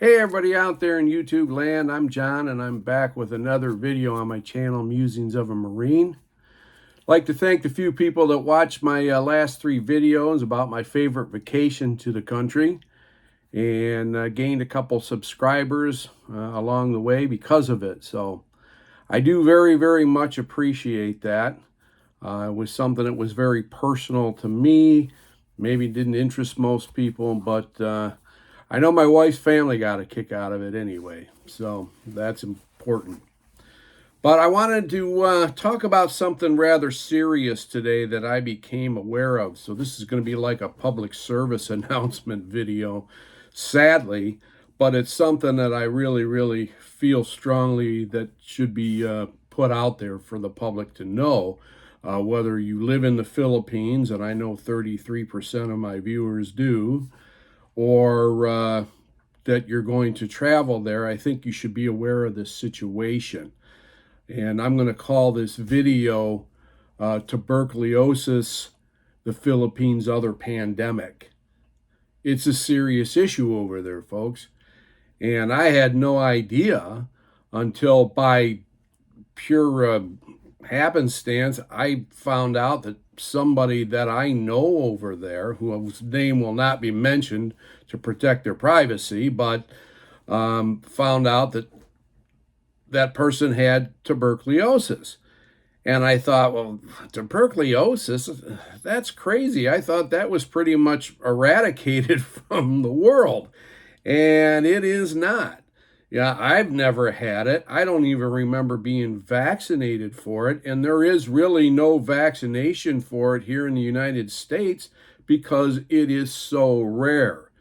Hey everybody out there in YouTube land, I'm John and I'm back with another video on my channel, Musings of a Marine. I'd like to thank the few people that watched my last three videos about my favorite vacation to the country and gained a couple subscribers along the way because of it. So I do very much appreciate that. It was something that was very personal to me, maybe didn't interest most people, but I know my wife's family got a kick out of it anyway, so that's important. But I wanted to talk about something rather serious today that I became aware of. So this is going to be like a public service announcement video, sadly, but it's something that I really feel strongly that should be put out there for the public to know. Whether you live in the Philippines, and I know 33% of my viewers do, or that you're going to travel there, I think you should be aware of this situation. And I'm going to call this video Tuberculosis, the Philippines' Other Pandemic. It's a serious issue over there, folks. And I had no idea until by pure happenstance, I found out that somebody that I know over there, whose name will not be mentioned to protect their privacy, but found out that that person had tuberculosis. And I thought, well, tuberculosis, that's crazy. I thought that was pretty much eradicated from the world. And it is not. Yeah, I've never had it. I don't even remember being vaccinated for it. And there is really no vaccination for it here in the United States because it is so rare.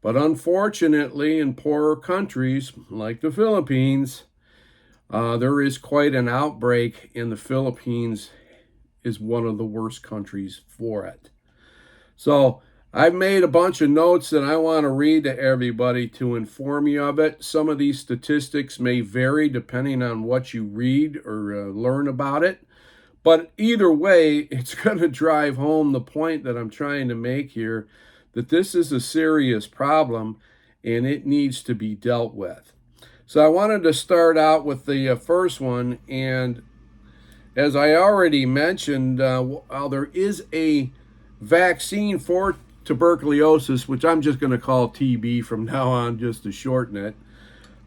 But unfortunately, in poorer countries like the Philippines, there is quite an outbreak, and the Philippines is one of the worst countries for it. So I've made a bunch of notes that I want to read to everybody to inform you of it. Some of these statistics may vary depending on what you read or learn about it. But either way, it's going to drive home the point that I'm trying to make here, that this is a serious problem and it needs to be dealt with. So I wanted to start out with the first one. And as I already mentioned, while there is a vaccine for tuberculosis, which I'm just going to call TB from now on just to shorten it,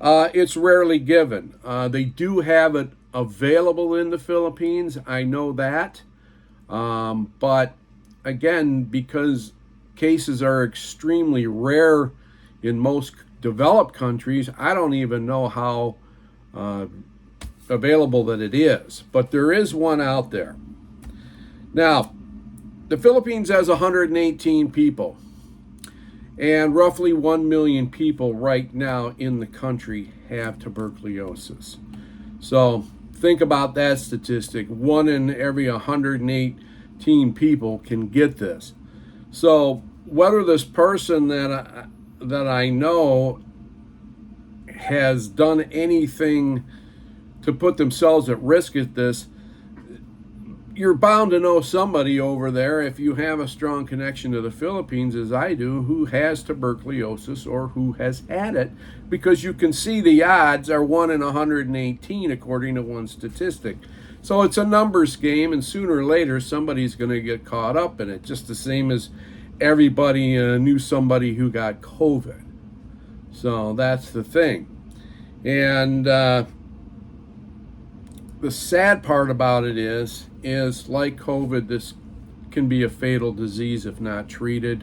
it's rarely given. They do have it available in the Philippines, I know that. But again, because cases are extremely rare in most developed countries, I don't even know how available that it is. But there is one out there. Now, the Philippines has 118 people, and roughly 1 million people right now in the country have tuberculosis. So think about that statistic. 1 in every 118 people can get this. So whether this person that I know has done anything to put themselves at risk at this, you're bound to know somebody over there, if you have a strong connection to the Philippines, as I do, who has tuberculosis or who has had it, because you can see the odds are 1 in 118 according to one statistic. So it's a numbers game, and sooner or later somebody's going to get caught up in it, just the same as everybody knew somebody who got COVID. So that's the thing. And the sad part about it is like COVID, this can be a fatal disease if not treated.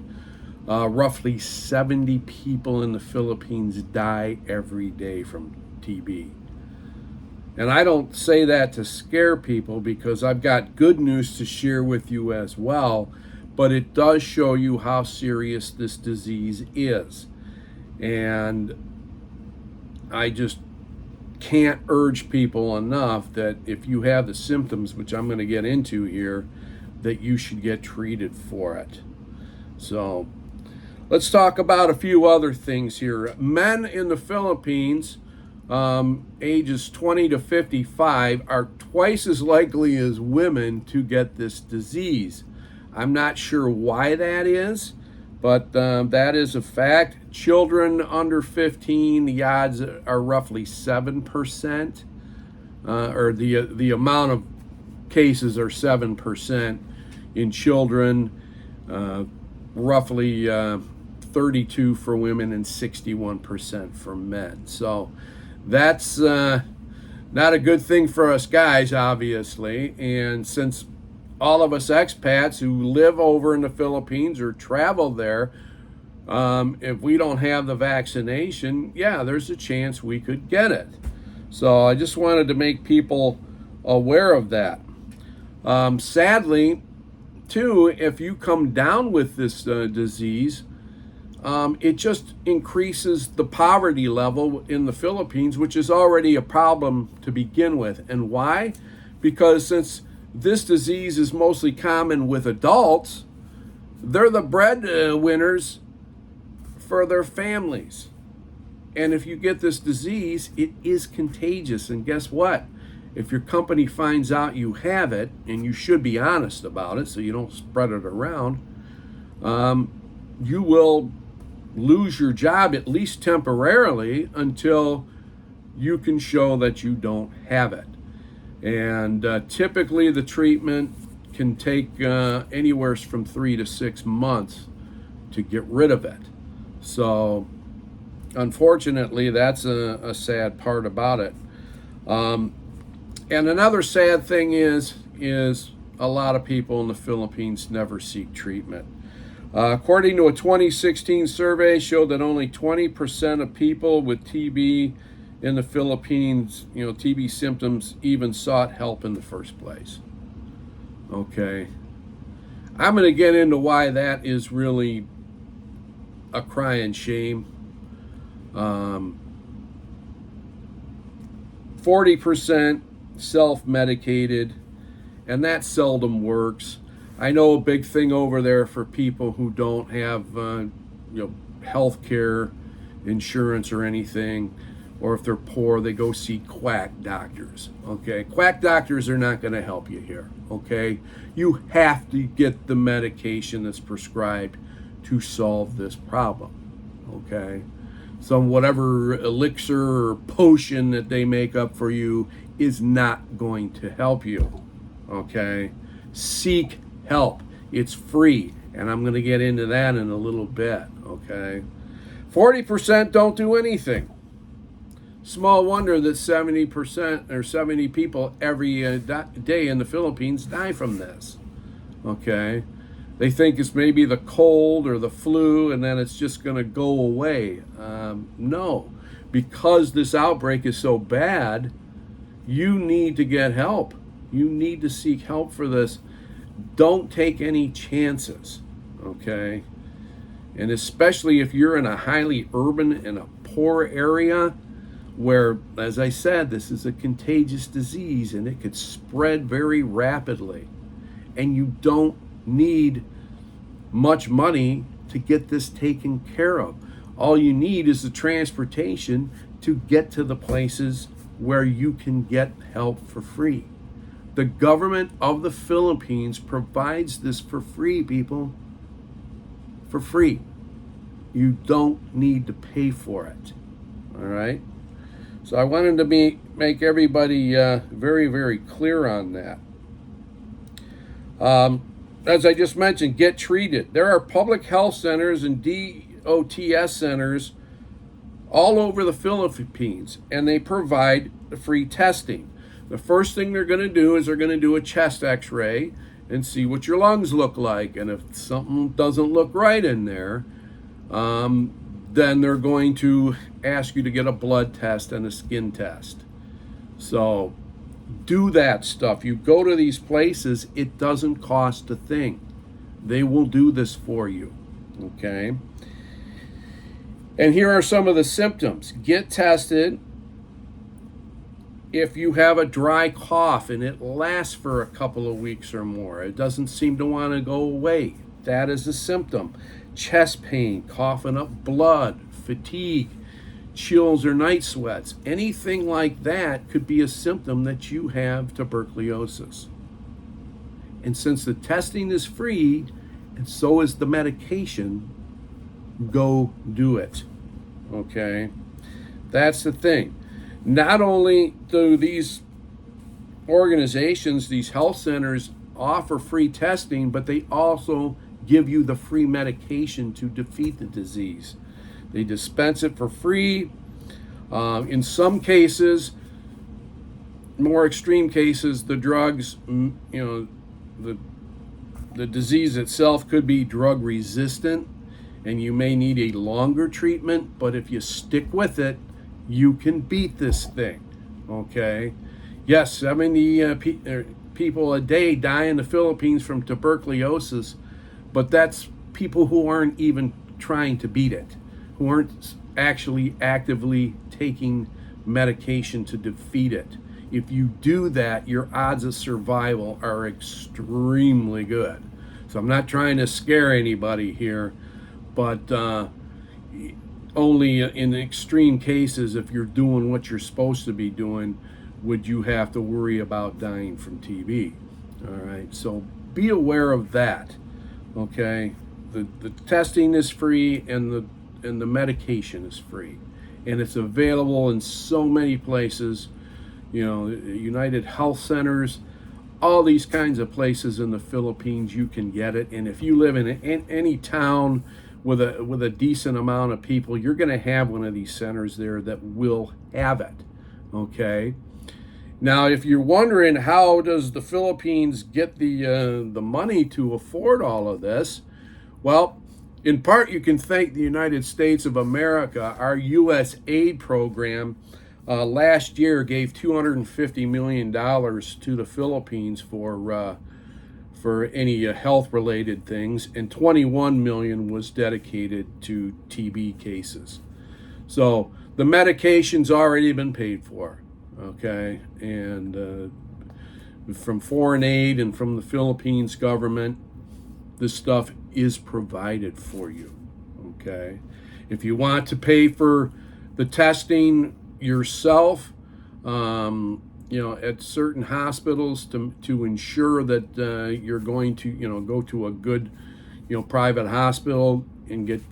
Roughly 70 people in the Philippines die every day from TB. And I don't say that to scare people, because I've got good news to share with you as well, but it does show you how serious this disease is. And I just can't urge people enough that if you have the symptoms, which I'm going to get into here, that you should get treated for it. So let's talk about a few other things here. Men in the Philippines, ages 20 to 55, are twice as likely as women to get this disease. I'm not sure why that is, But that is a fact. Children under 15, the odds are roughly 7%, or the amount of cases are 7% in children, roughly 32 for women and 61% for men. So that's not a good thing for us guys, obviously. And since all of us expats who live over in the Philippines or travel there, if we don't have the vaccination, yeah, there's a chance we could get it. So I just wanted to make people aware of that. Sadly, too, if you come down with this disease, it just increases the poverty level in the Philippines, which is already a problem to begin with. And why? Because since this disease is mostly common with adults, they're the breadwinners for their families. And if you get this disease, it is contagious. And guess what? If your company finds out you have it, and you should be honest about it so you don't spread it around, you will lose your job, at least temporarily, until you can show that you don't have it. And typically the treatment can take anywhere from 3 to 6 months to get rid of it. So unfortunately, that's a sad part about it. And another sad thing is a lot of people in the Philippines never seek treatment. According to a 2016 survey, showed that only 20% of people with TB in the Philippines, TB symptoms, even sought help in the first place. Okay. I'm going to get into why that is really a crying shame. 40% self-medicated, and that seldom works. I know a big thing over there for people who don't have health care insurance or anything, or if they're poor, they go see quack doctors. Okay, quack doctors are not going to help you here. Okay, you have to get the medication that's prescribed to solve this problem. Okay, some whatever elixir or potion that they make up for you is not going to help you. Okay, seek help. It's free, and I'm going to get into that in a little bit. Okay, 40% don't do anything. Small wonder that 70% or 70 people every day in the Philippines die from this. Okay, they think it's maybe the cold or the flu, and then it's just going to go away. No, because this outbreak is so bad, you need to get help. You need to seek help for this. Don't take any chances, okay? And especially if you're in a highly urban and a poor area where, as I said, this is a contagious disease and it could spread very rapidly. And you don't need much money to get this taken care of. All you need is the transportation to get to the places where you can get help for free. The government of the Philippines provides this for free, people. For free. You don't need to pay for it. All right? So I wanted to make everybody very, very clear on that. As I just mentioned, get treated. There are public health centers and DOTS centers all over the Philippines, and they provide free testing. The first thing they're going to do is they're going to do a chest x-ray and see what your lungs look like. And if something doesn't look right in there, then they're going to ask you to get a blood test and a skin test. So do that stuff. You go to these places, it doesn't cost a thing. They will do this for you. Okay? And here are some of the symptoms. Get tested. If you have a dry cough and it lasts for a couple of weeks or more, it doesn't seem to want to go away, that is a symptom. Chest pain, coughing up blood, fatigue, chills or night sweats, anything like that could be a symptom that you have tuberculosis. And since the testing is free, and so is the medication, go do it. Okay? That's the thing. Not only do these organizations, these health centers, offer free testing, but they also give you the free medication to defeat the disease. They dispense it for free. In some cases, more extreme cases, the drugs, the disease itself could be drug resistant, and you may need a longer treatment, but if you stick with it, you can beat this thing. Okay? Yes, 70 people a day die in the Philippines from tuberculosis, but that's people who aren't even trying to beat it, who aren't actually actively taking medication to defeat it. If you do that, your odds of survival are extremely good. So I'm not trying to scare anybody here, but only in extreme cases, if you're doing what you're supposed to be doing, would you have to worry about dying from TB. All right, so be aware of that. Okay, the testing is free, and the medication is free, and it's available in so many places. United Health Centers, all these kinds of places in the Philippines, you can get it. And if you live in any town with a decent amount of people, you're going to have one of these centers there that will have it. Okay. Now, if you're wondering how does the Philippines get the money to afford all of this, well, in part you can thank the United States of America. Our U.S. aid program last year gave $250 million to the Philippines for any health-related things, and $21 million was dedicated to TB cases. So the medication's already been paid for. Okay, and from foreign aid and from the Philippines government, this stuff is provided for you. Okay, if you want to pay for the testing yourself, at certain hospitals to ensure that you're going to go to a good private hospital and get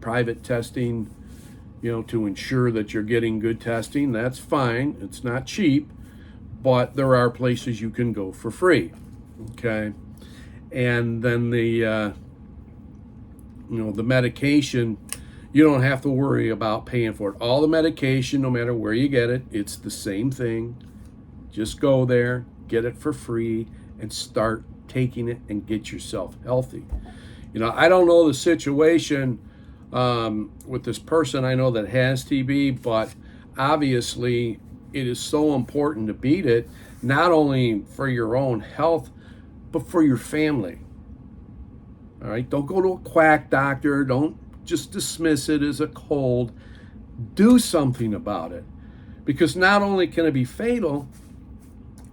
private testing, to ensure that you're getting good testing, that's fine. It's not cheap, but there are places you can go for free. Okay, and then the medication, you don't have to worry about paying for it. All the medication, no matter where you get it, it's the same thing. Just go there, get it for free, and start taking it and get yourself healthy. I don't know the situation with this person I know that has TB, but obviously it is so important to beat it, not only for your own health, but for your family. All right, don't go to a quack doctor. Don't just dismiss it as a cold. Do something about it, because not only can it be fatal,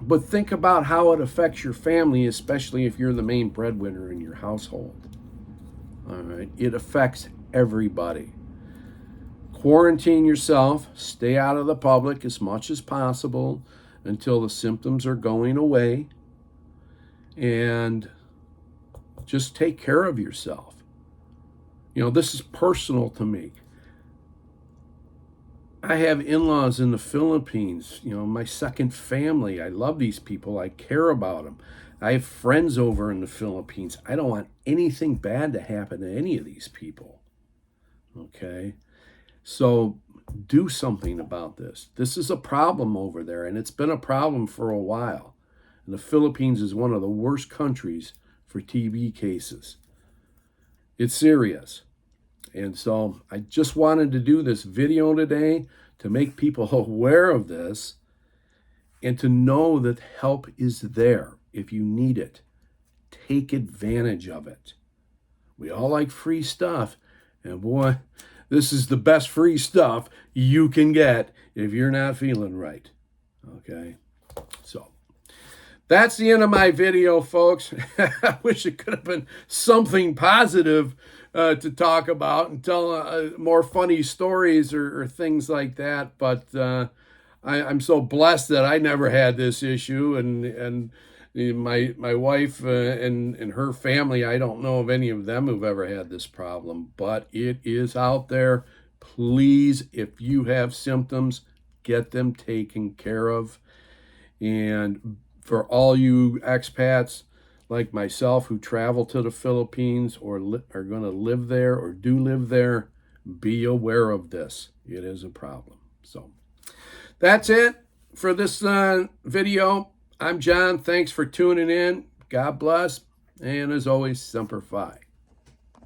but think about how it affects your family, especially if you're the main breadwinner in your household. All right, it affects everybody. Quarantine yourself, stay out of the public as much as possible until the symptoms are going away, and just take care of yourself. This is personal to me. I have in-laws in the Philippines, my second family. I love these people. I care about them. I have friends over in the Philippines. I don't want anything bad to happen to any of these people. Okay? So do something about this. This is a problem over there, and it's been a problem for a while. And the Philippines is one of the worst countries for TB cases. It's serious. And so I just wanted to do this video today to make people aware of this and to know that help is there if you need it. Take advantage of it. We all like free stuff, and boy, this is the best free stuff you can get if you're not feeling right. Okay? So that's the end of my video, folks. I wish it could have been something positive to talk about and tell more funny stories or things like that. But I'm so blessed that I never had this issue, and My wife and her family, I don't know of any of them who've ever had this problem, but it is out there. Please, if you have symptoms, get them taken care of. And for all you expats like myself who travel to the Philippines or are going to live there or do live there, be aware of this. It is a problem. So that's it for this video. I'm John. Thanks for tuning in. God bless. And as always, Semper Fi.